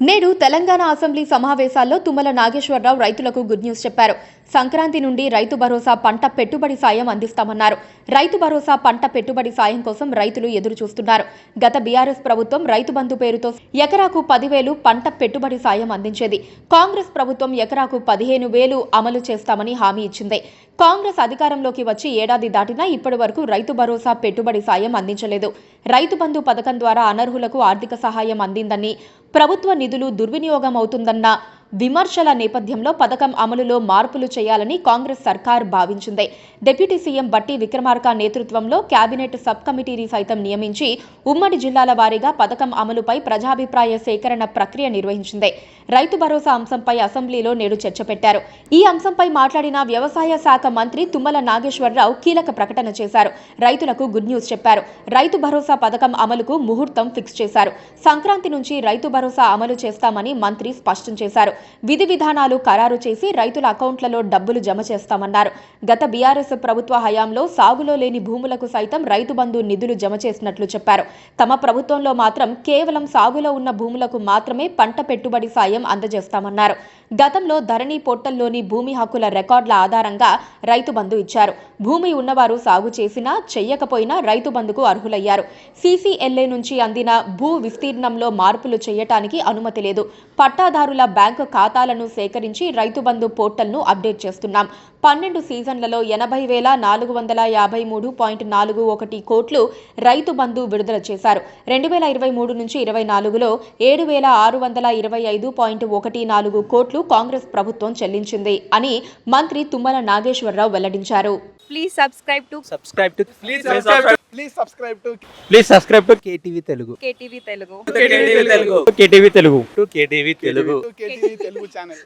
నేడు తెలంగాణ అసెంబ్లీ సమావేశాల్లో తుమ్మల నాగేశ్వరరావు రైతులకు గుడ్ న్యూస్ చెప్పారు. సంక్రాంతి నుండి రైతు భరోసా పంట పెట్టుబడి సాయం అందిస్తామన్నారు. రైతు భరోసా పంట పెట్టుబడి సాయం కోసం రైతులు ఎదురు చూస్తున్నారు. గత బీఆర్ఎస్ ప్రభుత్వం రైతు బంధు పేరుతో ఎకరాకు 10,000 పంట పెట్టుబడి సాయం అందించేది. కాంగ్రెస్ ప్రభుత్వం ఎకరాకు 15,000 అమలు చేస్తామని హామీ ఇచ్చింది. కాంగ్రెస్ అధికారంలోకి వచ్చి ఏడాది దాటినా ఇప్పటి వరకు రైతు భరోసా పెట్టుబడి సాయం అందించలేదు. రైతు బంధు పథకం ద్వారా అనర్హులకు ఆర్థిక సహాయం అందిందని, ప్రభుత్వ నిధులు దుర్వినియోగం అవుతుందన్న విమర్శల నేపథ్యంలో పథకం అమలులో మార్పులు చేయాలని కాంగ్రెస్ సర్కార్ భావించింది. డిప్యూటీ సీఎం బట్టి విక్రమార్క నేతృత్వంలో కేబినెట్ సబ్ కమిటీని సైతం నియమించి ఉమ్మడి జిల్లాల వారీగా పథకం అమలుపై ప్రజాభిప్రాయ సేకరణ ప్రక్రియ నిర్వహించింది. రైతు భరోసా అంశంపై అసెంబ్లీలో నేడు చర్చ పెట్టారు. ఈ అంశంపై మాట్లాడిన వ్యవసాయ శాఖ మంత్రి తుమ్మల నాగేశ్వరరావు కీలక ప్రకటన చేశారు. రైతులకు గుడ్ న్యూస్ చెప్పారు. రైతు భరోసా పథకం అమలుకు ముహూర్తం ఫిక్స్ చేశారు. సంక్రాంతి నుంచి రైతు భరోసా అమలు చేస్తామని మంత్రి స్పష్టం చేశారు. విధి విధానాలు ఖరారు చేసి రైతుల అకౌంట్లలో డబ్బులు జమ చేస్తామన్నారు. గత బీఆర్ఎస్ ప్రభుత్వ హయాంలో సాగులో లేని భూములకు సైతం రైతు బంధు నిధులు జమ చేసినట్లు చెప్పారు. తమ ప్రభుత్వంలో మాత్రం కేవలం సాగులో ఉన్న భూములకు మాత్రమే పంట పెట్టుబడి సాయం అందజేస్తామన్నారు. గతంలో ధరణి పోర్టల్లోని భూమి హక్కుల రికార్డుల ఆధారంగా రైతు బంధు ఇచ్చారు. భూమి ఉన్నవారు సాగు చేసినా చెయ్యకపోయినా రైతు బంధుకు అర్హులయ్యారు. సీసీఎల్ఏ నుంచి అందిన భూ విస్తీర్ణంలో మార్పులు చేయటానికి అనుమతి లేదు. పట్టాదారుల బ్యాంకు ఖాతాలను సేకరించి రైతు బంధు పోర్టల్ను అప్డేట్ చేస్తున్నాం. 12 సీజన్లలో 80,453.41 కోట్లు రైతు బంధు విడుదల చేశారు. 2023 నుంచి 24లో 7,625.14 కోట్లు కాంగ్రెస్ ప్రభుత్వం చెల్లించింది అని మంత్రి తుమ్మల నాగేశ్వరరావు వెల్లడించారు. Please subscribe to KTV Telugu. KTV Telugu. KTV Telugu. KTV Telugu. KTV Telugu. KTV Telugu channel.